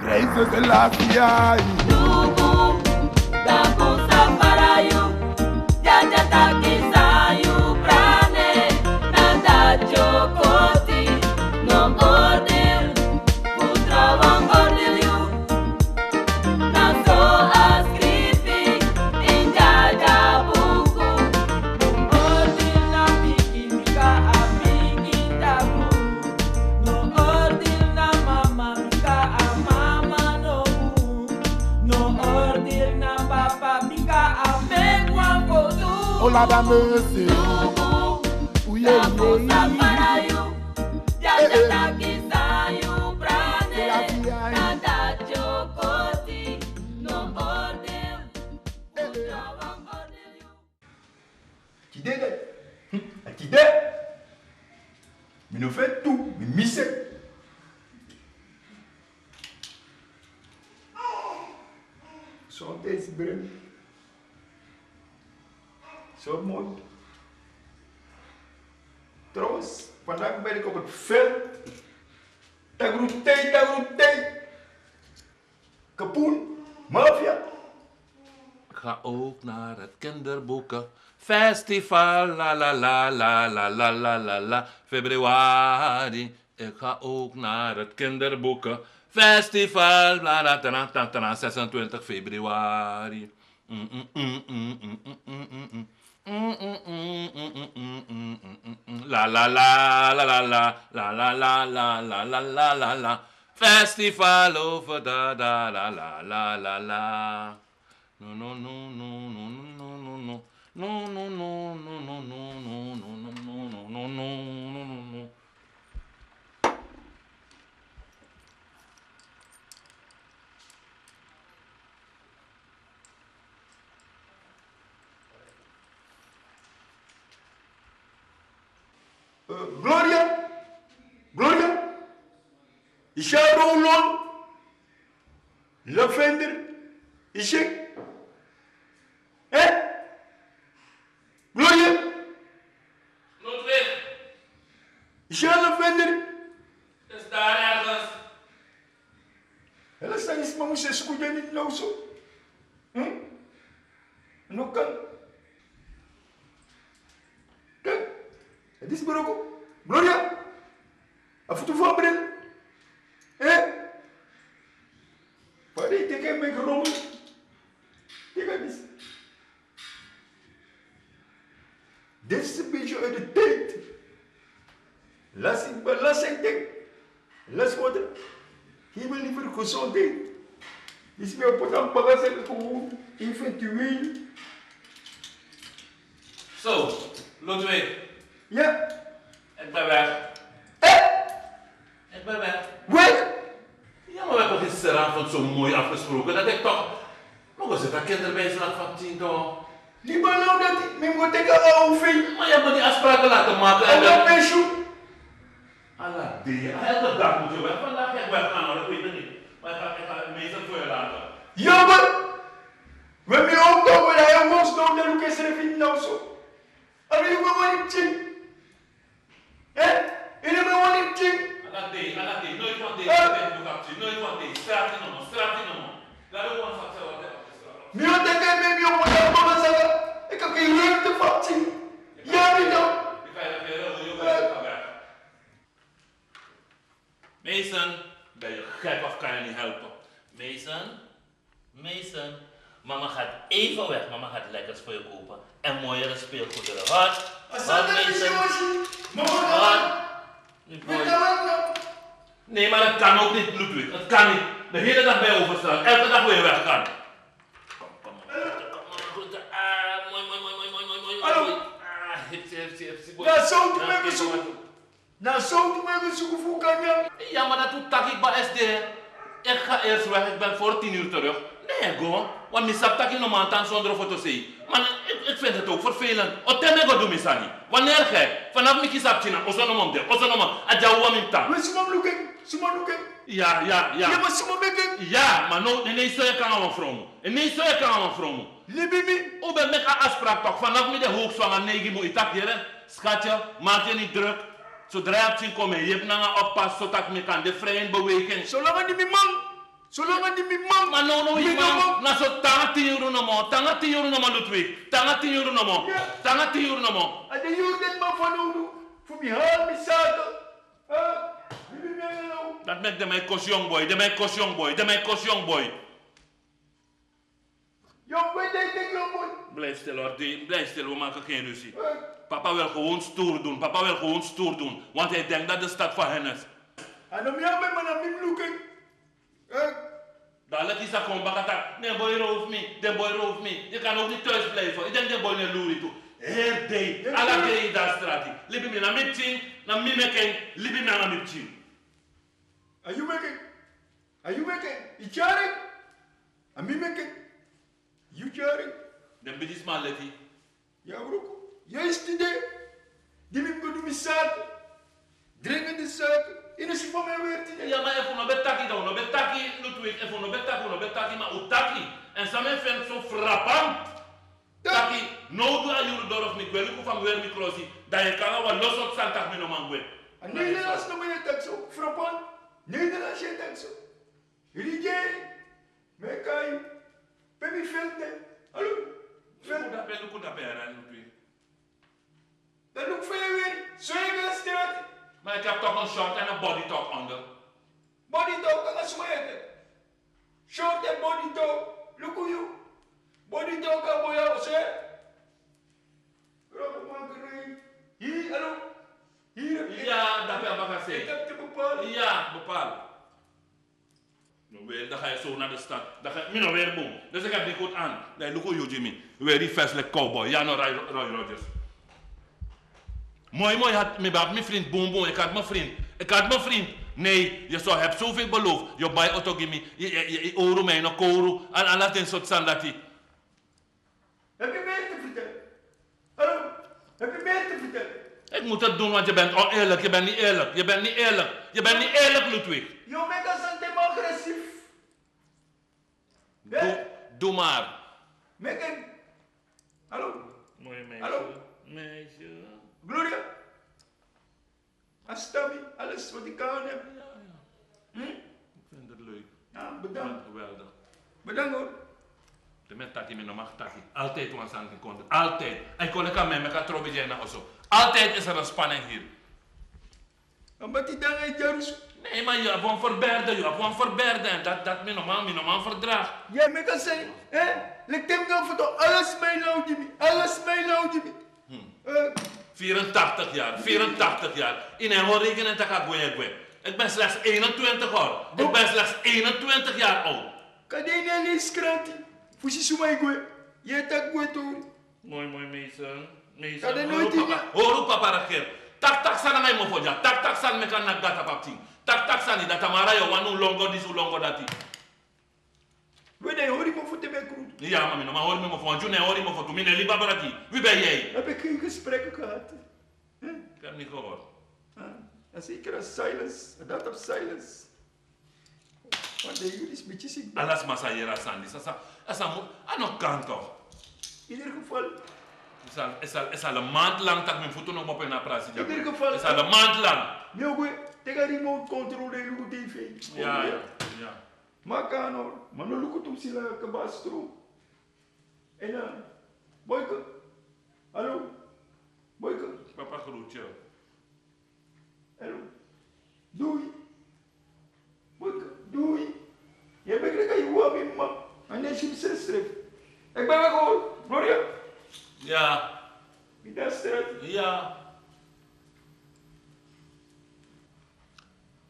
Prijzen de laatste Tubu, tabu saparayu, jaja takisayu prane, nada chokoti, no ordil, putrawang ordil you, na so ascripi, in jaja buku, ordil na pikimika amiki tabu, no ordil na mama mika amama no bu, no ordil na papa mika amekwa kodu. Oh Lord have mercy. Ooh, yeah, Tabu yeah. saparayu, jaja takisayu prane, Selassie. nada chokoti, no ordil, putrawang ordil you. Kide. Me no fait tout, me miss it. Zo'n deze brengen. Zo mooi. Trouwens, vandaag ben ik op het veld. Tagroetei. Kapoen, mafia. Ik ga ook naar het kinderboekenfestival, la la la la la la la la la, februari. Ik ga ook naar het kinderboekenfestival, la la la la la, 26 februari. La la la la la la la la la la la la la la la, festival over da da la la la la la. No no no no no no no no no no no no no no no no no no no no. Gloria. Isharolon. Lavender. Ishik. Gloria. Ludwig, Isha Lavender. is daar ergens? Ela está em cima, você escuta ele não só. Não kan. Kan. Het is broco. Gloria. Af en toe van bril. Waar ik tegen mijn rommel. Kijk eens. Dit is een beetje uit de tijd. Laat ik denk. Laat worden. Hier wil liever gezondheid. Is meer op het aanpassen gewoon eventueel. Zo, Ludwig, Ja. ik ben weg. Ik ben weg. Weg. Ja, maar we hebben gisteravond zo mooi afgesproken dat ik toch nog eens een kinderbijslag van 10 toch. Liever nou dat ik me moet tegen over. Maar je hebt me die afspraken laten maken en En dan dan... ben je. Allah, elke dag moet je weg. Vandaag ga ik weggaan, maar ik weet het niet. Maar ik ga meestal voor je laten. Jammer. We hebben ook toch wel een mos doen dat ik eens even nou zo. En we hebben wel niet zien. En we hebben wel niet zien. Allah, nooit van deze, nooit van deze. Straat in om. Laat ook ons wat zeggen wat ik afgesproken. Nu had ik hem met jou moeten mama zeggen. Ik heb geen ruimte van zien. Ja, weet je. Ik ga je heel weg. Mason, ben je gek of kan je niet helpen? Mason, mama gaat even weg. Mama gaat lekkers voor je kopen. En mooiere speelgoederen. Wat? Mama, Nee, maar het kan ook niet, Ludwig. Het kan niet. De hele dag bij overstaan. Elke dag wil je weg gaan. Kom. Goed. Mooi. Hallo. Nou, zo te maken zoeken. Nou, zo te maken zoeken voor kan je. Ja, maar dat doet Taki bij SD. Ik ga eerst weg. Ik ben voor 10 uur terug. Nee, go. Want ik heb Taki nog maar aan zonder foto te zien. Maar ik vind het ook vervelend. Otem go doen misani. Wanneer gij? Vanaf mijn kies China. Ozonomom de. Adjouwa minta. We zullen loeken. Ja. Ja, maar zullen we Ja, maar no, nee, zo kan aan vroom. Nee, zo kan aan vroom. Libimi. Hoe ben ik aan afspraak toch? Vanaf met de hoogzwanger negen moet ik dat hier. Schatje, maak je niet druk. Zodra je hebt zien komen, je hebt naar oppas zodat ik me kan de vrije beweging. Zolang niet meer man. Zolang die mijn man. Maar no, imam. Na zo tanga 10 euro no more. Tanga 10 euro no more, Ludwig. Tanga 10 euro no more. Ja. Tanga 10 euro no more. En de jurgen man van Odo. Voor mij haal mijn zaken. Dat maakt de mij kost young boy. De mij kost young boy. De mij kost young boy. Young boy, denk young boy. Blijf stil hoor. Blijf stil. We maken geen ruzie. Papa wil gewoon stoer doen. Papa wil gewoon stoer doen. Want hij denkt dat de stad van hen is. En dan jij met me naar mijn loeken. Dadelijk is dat gewoon bakata. Nee, boy roof me. De boy roof me. Je kan ook niet thuis blijven. Ik denk de boy naar Loeri toe. Heel day. Alla day daar straat. Libi me naar mijn ting. Naar mijn meken. Libi me naar mijn ting. Are you making? Are you making? You charing? Am I making? You charing? Den bidis maar leti. Ja, bro. Juist idee. Die moet doen met zaken. Dringende zaken. In een van mijn weer. Ja, maar even nog betaki dan. Nog betaki, Ludwig. Even nog betaki, maar utaki. En samen vindt zo frappant. Taki, no do a jure dorf niet. Wel, ik hoef aan weer microsie. Dat je kan wel los op zand tak met een man. En Nederlands noem je dat zo. Frappant. Nederlands je dat zo. Regering. Mekai. Baby Velden. Hallo. Velden. Hoe dat ben Ludwig? Dat doe ik veel weer. Zo je wil straat. Maar ik heb toch een short en een body top onder. Body talk, kan ik smijten. Short en body talk. Look hoe you. Body talk kan voor jou, zeg. Grappenmakerij. Hier, hallo. Hier heb je. Ja, dat heb ik Ik gezegd. heb te bepalen. Ja, bepaald. Dan ga je zo naar de stad. Dan ga je nog weer boom. Dus ik heb die goed aan. Nee, look hoe you Jimmy. Weer die vestelijk cowboy. Ja, nou Roy Rogers. Mooi had mijn vriend boom. Ik had mijn vriend. Nee, je zou hebben zoveel beloofd. Je bij auto gimme. Je oru mij nog koru. En laat een soort sandati. Heb je meer te vertellen? Hallo? Heb je meer te vertellen? Ik moet het doen, want je bent oneerlijk. Je bent niet eerlijk. Je bent niet eerlijk, Ludwig. Je bent als een agressief. Doe maar. Mekken. Hallo? Mooi meisje. Hallo? Meisje. Gloria? Astami, alles wat ik kan heb. Ik vind het leuk. Ja, bedankt. Geweldig. Bedankt hoor. De mensen taki me nog mag taki. Altijd want ze aan konden. Altijd. En kon ik aan mij met trobi jena also. Altijd is er een spanning hier. Omdat die dan uit Jeruzalem. Nee, maar je hebt een verberden. En dat me normaal verdraagt. Jij me kan zeggen, hè? Leg hem dan voor toch alles mijn nou, Jimmy. Alles mijn nou, Jimmy. 84 jaar. In een hoor rekenen dat ik ben slechts 21 hoor. Ik ben slechts 21 jaar oud. Kan je niet eens krantie? Fusi sumai gue. Je tak gue toe. Mooi meisje. Kan je nooit in je... Hoor papa regeer. Tak sana ngai mo foja. Tak san me kan nak gata papting. Tak sani dat amara yo wanu longo disu longo dati. We nee, hoor je me voor te bekroet. Ja, mami, maar hoor me mo voor June hoor me voor mine liba barati. Wie ben jij? Heb ik geen gesprekken gehad? Ik heb niet gehoord. En zeker als silence. Dat op silence. Want de jullie is een beetje ziek. Alas masayera sandi. Asa moet. Ano kan toch? In ieder geval. Het is al een maand lang dat mijn voeten nog op een praatje. In ieder geval. Het is al een maand lang. Nee, gue. Tegen remote control de uw TV. Ja. Maar kan hoor. Maar nu lukt het sila kabastro. En dan. Boyke. Hallo. Boyke. Papa groetje. Hallo. Doei. Boyke. Doei. Je bent lekker je wabi man. En dan je ze schrijft. Ik ben weg hoor. Gloria. Ja. Wie dat straat? Ja.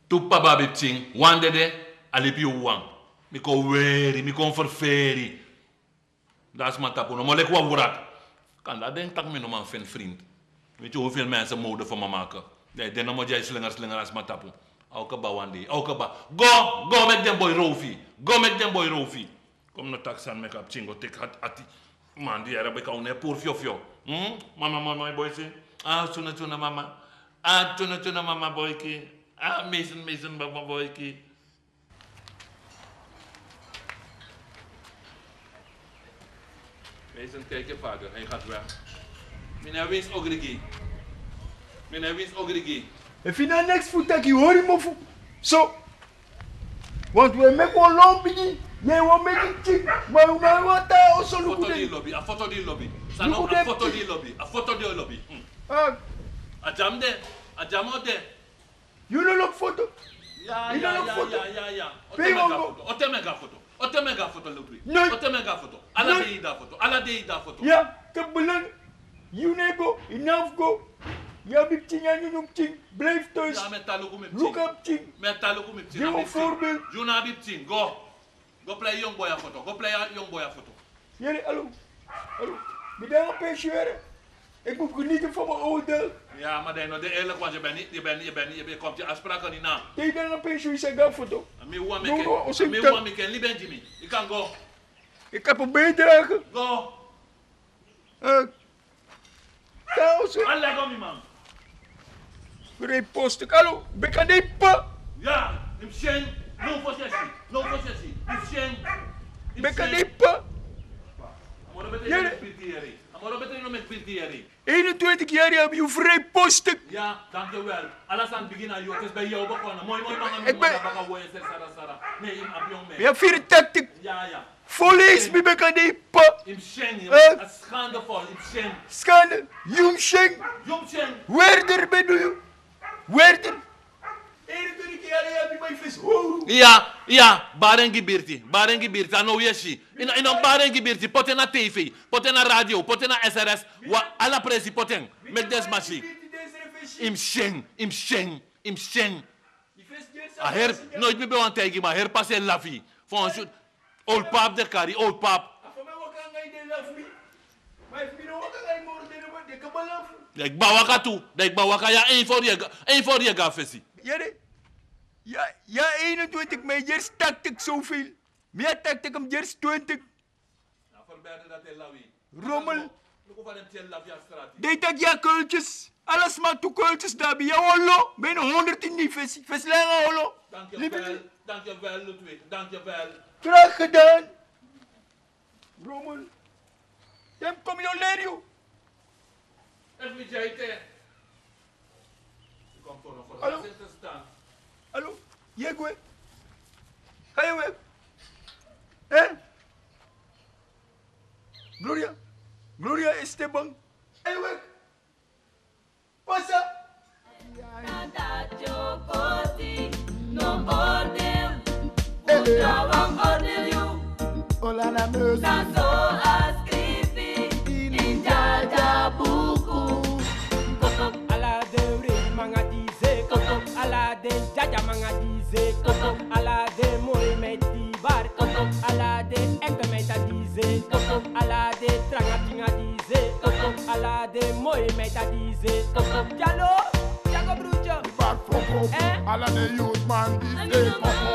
Tupa babi ting. Wandede. Alipi uwang. Mi kon weri. Mi kon verferi. Dat is mijn tapu. No, maar ik wou wurak. Kan dat denk ik me nog maar een vriend. Weet je hoeveel mensen mode van me maken? Nee, dan moet jij slinger als mijn tapu. Aukaba wandi. Aukaba. Go met den boy Rofi. Go met den boy Rofi. Kom no taksan make up chingo tek hat ati. Man, die Arabic kan ne poor fio. Mama boy say. Tuna mama. Tuna mama boyki. Mason baba boyki. Mason, kijk je vader, hij gaat weg. Meneer Wins Ogrigi. If you not next foot, you hoor je me voor. Zo. Want we maken een lobby. Jij wil maken chick. Maar we gaan wat daar ook zo Foto doen. di lobby, a foto di lobby. Look Sano at a that foto thing. di lobby, a foto di lobby. Ah, A jam de, a jam out de. you don't look photo. Ja, You ja, don't ja, look ja, photo. ja, ja. Pay one go. Ote mega foto. Ote mega foto lobby. Nee. Ote mega foto. Ala Nee. de ida foto. Ala de ida foto. Ja, ik heb belang. You nego, enough go. Ja, big ting en je noemt ting. Blijf thuis. Ja, met taluku met Look ting. up ting. Met taluku met ting. Geef een voorbeeld. Juna bip ting, go. Go play young boy a foto. Go play young boy a foto. Jullie, hallo. Hallo. Ben je een pensioen? Ik moet genieten van mijn oude. Ja, maar dan de eerlijk, want je komt je afspraken niet na. Tegen een pensioen zeg ik foto. Me want No, no, als ik me kan- want me ken lieben Jimmy. You can go. Ik heb een bijdrage. Go. Trouwens, Alle go mi man. repost ik. Hallo, ben ik aan die pa? Ja, im shen. No for sesi. No for sesi. Im shen. Ben ik aan die pa? Amoro beter Ja, no nee. met piltieri. Amoro beter no met piltieri. 21 jaar heb je vrij posten. Ja, dankjewel. Alles aan het begin aan jou. Het is bij jou begonnen. Mooi man. Ik ben- Baka woyen Sara. Nee, im abjong me. Je hebt 84. Ja. Volleys me ben ik aan die pa. Im shen. Eh? Het schandevol. Im shen. Schande. Jong Sheng. Jong shen. Werder ben je. Werder. 21 jaar heb je mijn vis. Ja, Barengi Birti, ano yeshi. In een Barengi Birti, poten na TV, poten na radio, poten na SRS, wa alla presi poten, met des machi. Im Sheng. A her, nooit meer bewan tegi, maar her passe la vie. Van shoot, old pap de kari, old pap. Ik bawaka toe, ik bawaka ja, één voor je gafesi. Ja, 21, maar hier stak ik zoveel. Meer stak ik hem, hier 20. Ja, verbergen dat hij lawi. Rommel. Look over hem tell la via straat. Deed dat ja, kultjes. Alles maar toe kultjes daar bij jou, hallo. Bijna 100 in die vis. Verslangen, hallo. Dankjewel, Ludwig, dankjewel. Graag gedaan. Rommel. Dan kom je leren. Even met jij te. Kom voor een Hallo. verrassing te staan. Hallo, jij weg. Ga je weg? Hè? Gloria is te bang. Ga je weg? Passa. Nada chokoti, no oordeel. Trouwang oordeel you. Ola na meus. Na zo ascrivi. In jaja buku. Kokok. Ala de ring manga dize kokok ala de jaja manga dize kokok ala de mooi met die bar kokok ala de enkele met dat dize kokok ala de tranga tinga dize kokok ala de mooi met dat dize kokok jalo jago broertje Bad Coco. Eh? Alla the youth man this day Coco.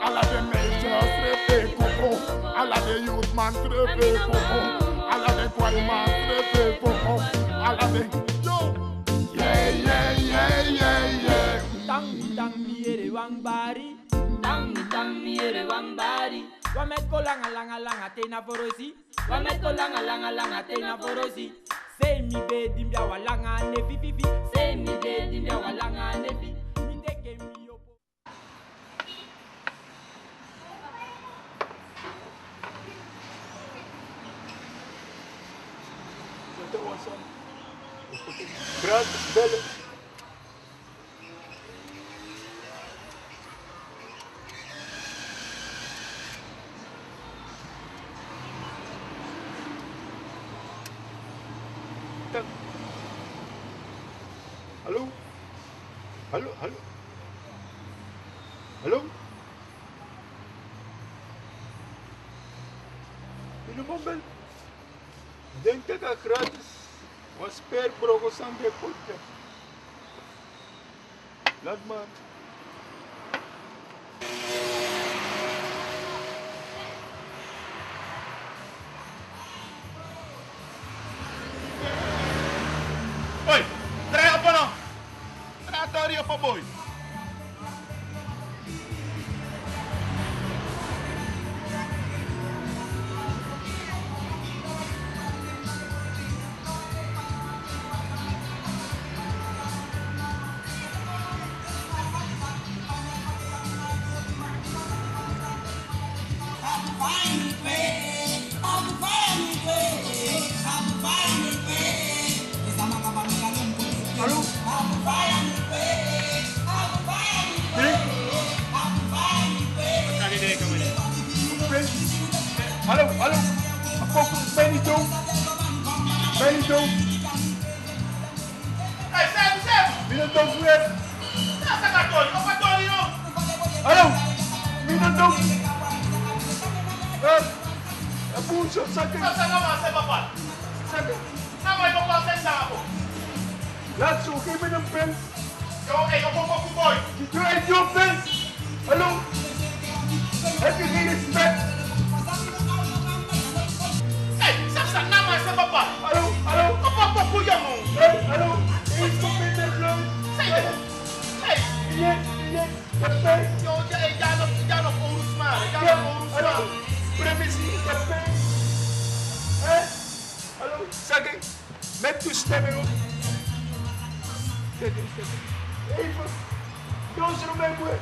Alla the majors trepe Coco. Alla the youth man trepe Coco. Alla the choir man trepe Coco. Alla the yo. Yeah. tang biere wang bari Tang miere wambari. wa met ko langa tena forosi Wa met ko langa tena forosi. say mi be dimbia wa langa ne pipi Say mi de di me walanga nebi. mi teke mi yopo Gratis bellen. Hallo? Hallo? Sino mo bel? Denk dat ik gratis was per brogos aan de podcast. Laat maar. Oi, draai op nou. Draai daar hier op boy. Hallo? Hallo, hallo. Ben niet dood. Ben niet dood. Hey, Sam! Wie dat dood weer? Hallo. Wie dat dood? Boeltje, zakken. Zakken. Laat zo, geef me een pen. Doe uit jouw pen. Hallo. Heb je geen respect? Hallo, hallo. Hey, hallo. Eens op in de vloot. Nee, dat pijn. Hallo. Previsie, dat pijn. Hallo, zakken. Met toestemming op. Even. Doe ze nog mee, boy.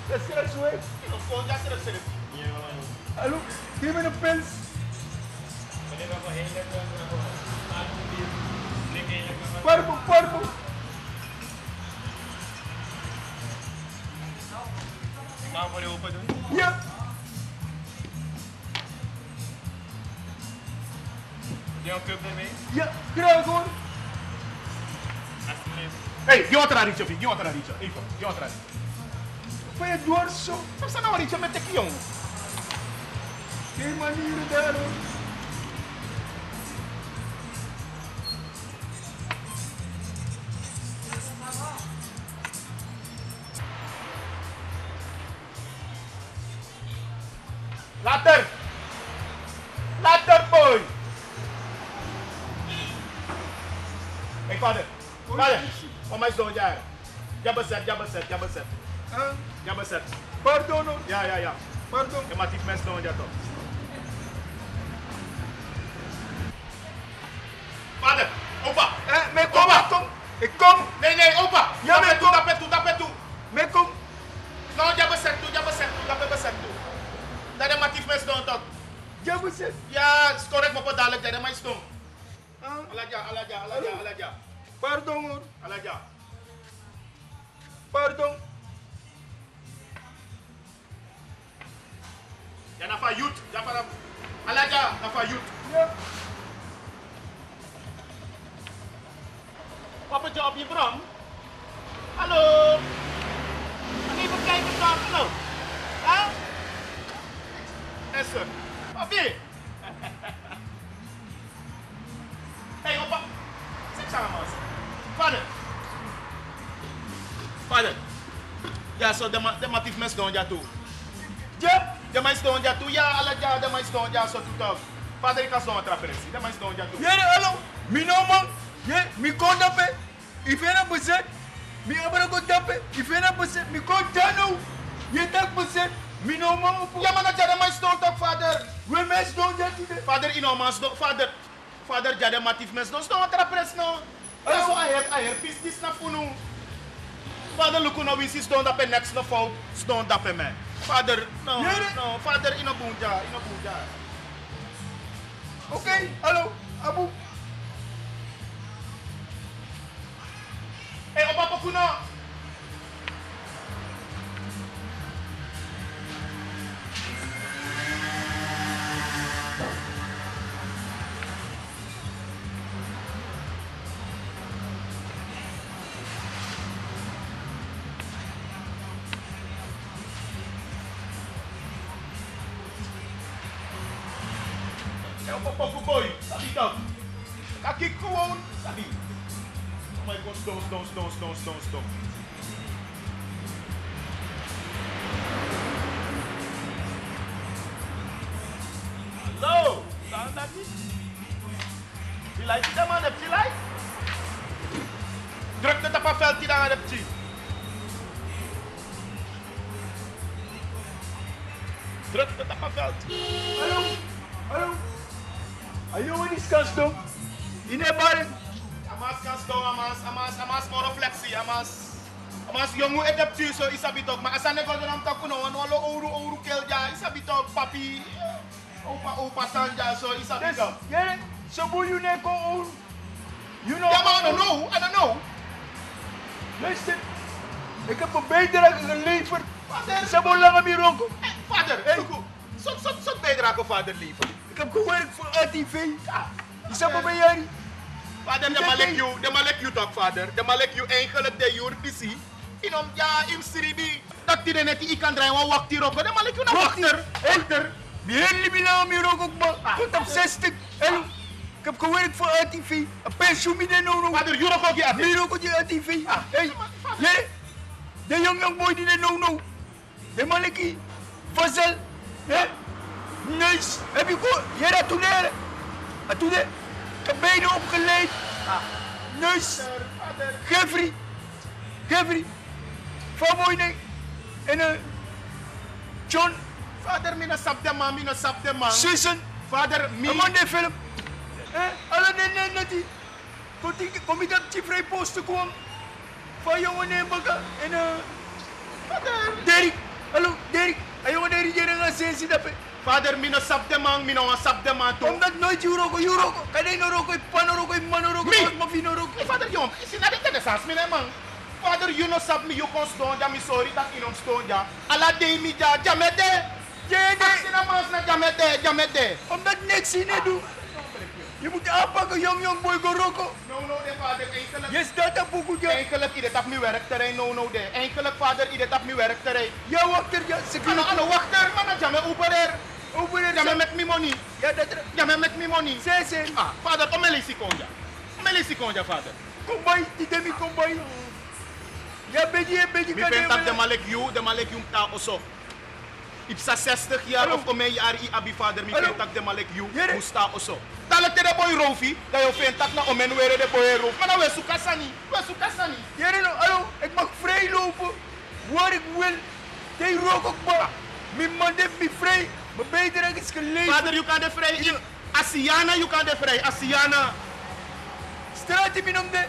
Dat is er zo, hè. Hallo, geef me een pils. Pardon. Nou, wil je open doen? Ja. Doe een cup ermee? Ja, graag hoor. Hey, die otra richo, die otra richo. Even, die otra richo. Van je dwars zo. Wat is nou richo met de kion? Geen manieren daar hoor. Later, boy. Hey, vader. Wat mij zo, ja. Ja, bezet. Ja, bezet. Pardon hoor. Ja. Pardon. Je mag die mensen doen, ja toch. Vader, opa. Me kom. Ik kom. Nee, opa. Ja, me kom. Dap toe. Me kom. Nou, ja, bezet toe. Dat is maar die mensen doen, toch. Ja, bezet. Ja, is correct, maar dadelijk, dat is maar stom. Alaja. Pardon hoor. Alaja. Pardon. Ja, na van youth. Ja, van Alaja, na van youth. Ja. Papa job je Bram? Hallo? Even kijken dan, hallo? Huh? Yes sir. Papi? Hey opa, zeg samen man. Vader. Ja, so de matief mes doen ja toe. Ja. De mais doen ja toe. Ja, Alaja, de mais doen ja so toe. Vader, ik kan zo'n traperentie. De mais doen ja toe. Ja, hallo. Mi no man. Ja, mi kon dappen. Ik vind het bezet. Mi abra kon dappen. Ik vind het bezet. Mi kon dano. Je tak bezet. Mi no man. Ja, maar dat de mais doen toch, vader? We mes doen ja toe. Vader, ino mas do. Vader, ja de matief mes doen. Zo'n traperentie no. Ja, so I pis dis na funu. Vader, look no we see stone dappen next no fout. Stone dappen man. Vader, no. Vader, ino bunja. Oké, hallo. Abu. Hey, opa Pokuno. Hey, opa Poku boy. Sabi toch? Kaki gewoon. Sabi. Oh my god, stone. Hallo, staan dat niet? Die lijkt niet man, heb je lijkt? Druk het op een veldje dan heb je. Druk het op een veldje. Hallo. Ayo, ini skans dong. Ini bareng. Amas kan stone, amas more flexie, amas jongu edep tu so isabi tok, maar asane ko donam tok no, no lo ouru kel ja, isabi tok pap. papi. Opa Sanja, so is Dus, dat. jij, zo moet je net gewoon. You know. Ja, maar I don't know. Luister, ik heb een bijdrage geleverd. Vader. Ze hebben lang meer ook. Vader, zo'n bijdrage vader liever. Ik heb gewerkt voor ATV. Ze hebben bij jij. Vader, de malek you toch, vader. De malek you eigenlijk de jure busy. Inom, ja, im siribi. Dat die net die kan draaien, wacht hier ook. De malek you naar wachter. Wachter. Die hele bilang meer ook man. Tot op 60. En ik heb gewerkt voor ATV. Een pensioen met de nono. Vader, you ook je Meer ook die ATV. Hey, jij. De young boy die de nono. De maleki. Fazel. Hè? Nice. Heb je goed? Jij dat toen leren? Toen de. Ik heb beide opgeleid. Nice. Gevri. Van Boyne. En John. Vader, mina sap de man. Susan. Vader, Een man de film. Alle nee. Kom ik dat die vrij posten kwam. Van jongen Nembaga. En Derek. Hallo, Derek. En jongen Derek, jij gaat zien dat. Vader, mina sap de man, toe. Omdat nooit Euroko. Kan je Noroko, Panoroko, Manoroko, Mafinoroko. Vader, jong, is het niet de sas, mina man. Vader, you no sap me, you kon stone, ja, mi sorry, dat inom stone, ja. Alla day mi, ja, jamete. Sina mans na jamete. Omdat niks in het doen. Je moet aanpakken, jong boy, Goroko. No, de vader, eigenlijk. Je staat op boeken, ja. Eigenlijk, iedereen op mijn werkterrein, no, de. Eigenlijk, vader, iedereen op mijn werkterrein. Ja, wachter, ja, Ano, wachter, man, ja, me operer. Ja, me met me money. Ja, dat Ja, me met me money. Zes. Ah, vader, om me lesi konja, vader. Kombai, die demi kombai. Ja, beetje Mi bent op de malek you ta oso. Ipsa 60 jaar of om een jaar i abi vader, mi bent op de malek you musta oso. Talek de boy rofi, dat je vindt dat na omen were de boy rofi. Maar nou we sukasani. Jere, hallo, ik mag vrij lopen. Waar ik wil. Die rook ook maar. Mijn man heeft me vrij. Mijn bijdrage is geleverd. Vader, you kan de vrij. Asiana, you kan de vrij. Asiana. Straat in mijn omde.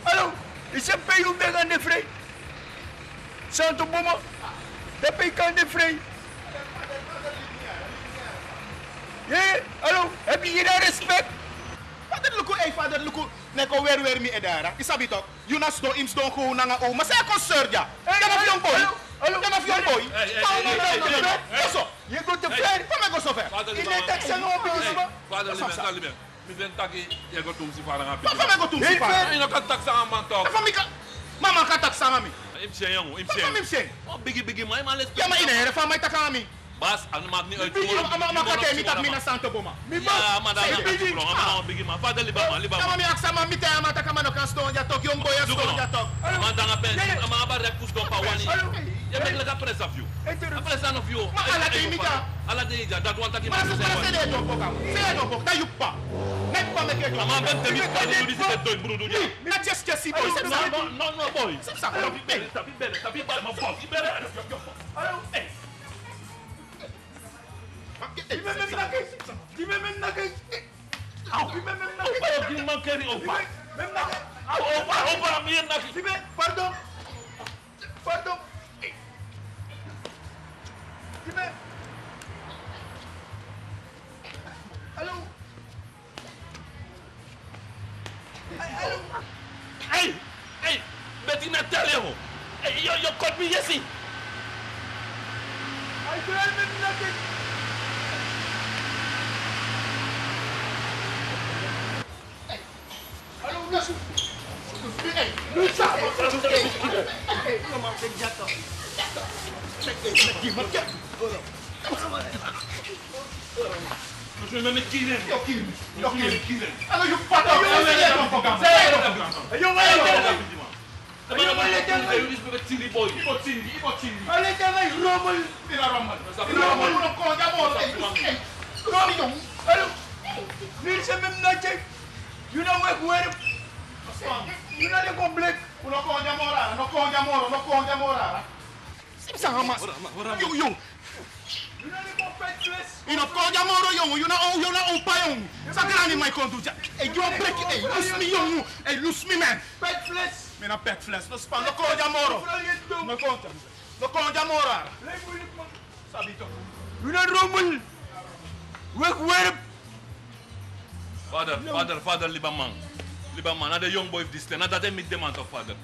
Hallo, is een pay om aan de vrij. Santo Boma. Dat pay kan de vrij. Ja, hallo, heb je hier respect? Vader, luku, neko weer mi edara. Isabi toch? You na sto im sto gewoon nanga o. Maar zij kon surja. Kan of young boy? Kan of young boy? Eso. Je gaat te ver. Kom maar zo ver. In de tekst zijn we op je Vader, lieve. Mi ben taki, je gaat om si vader gaan Kom maar go Je kan tak sa man toch. Mama kan tak sama mi. Imse jongen, Imse. Oh, biggie, maar les. Ja, maar in here van mij takami. Bas, aan maakt niet uit. Maar kan je niet naar Santo Boma. Ja, maar dan gaan biggie man. Vader, lieve man. Ja, maar mi aksa man mi te ama takama no kan stone ja tok young boy ja stone ja tok. Maar dan pensioen, maar ba rek pusto pa wani. Je bent lekker press of you. Press of you. Maar ala de mi ja. Ala de ja, dat want dat Maar zo press de no boka. Se no boka, da yupa. Nek pa me ke maar ben te niet bij de dit dood broer ja. Mi na just see boy. No boy. Tapi bij mijn boss. Ik ben Hallo, hey. Die met mijn nakken. Die man carry opa. Met nakken. Opa, meer nakken. Die met, pardon. Die met. Hallo. Hallo. Hey, Betty Natalia. Hey, yo caught me yesi. Hij draait met nakken. Hallo, Lucy. Je me met kielen. Ano you pat up. Allee, dan wij rommel. Hallo. Nu is hem natje. You know where. You know the complex. You know the complex. You know, call your moro young, you know, opa young. Sagrani my conduct. Hey, you break it. Hey, lose me young. Hey, lose me man. Pet flesh. Me na pet flesh. No span. No call your moro. No call your moro. Lijkt moeilijk man. Sabi to. Una rommel. Wegwerp. Father, Lieberman, na de young boy this thing, na dat met dem aan toch, vader.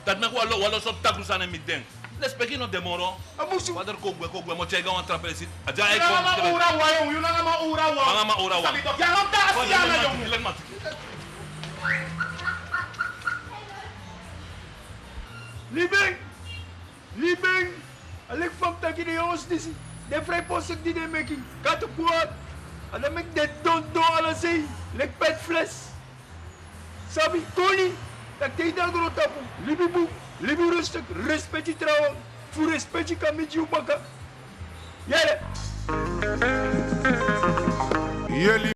Dat me walo so takrus aan met dem. Les peki no demoro. Amusu. Vader kogwe mo chega on trapezi. Aja e Yuna nga ura wa yung, yuna nga ura wa. Mga maura wa. Yan ang taas yan na yung. Libeng. Alek fam taki de jongens disi. De vrij postek die de making. Kato kuat. En dan mek de don ala sei. Lek pet fles. Sabi Tony. Dat deed dan groot tapu. Libi boek. Libi rustig. Respecti trouwen. Voor respecti kan met je baka. Jelle. Jullie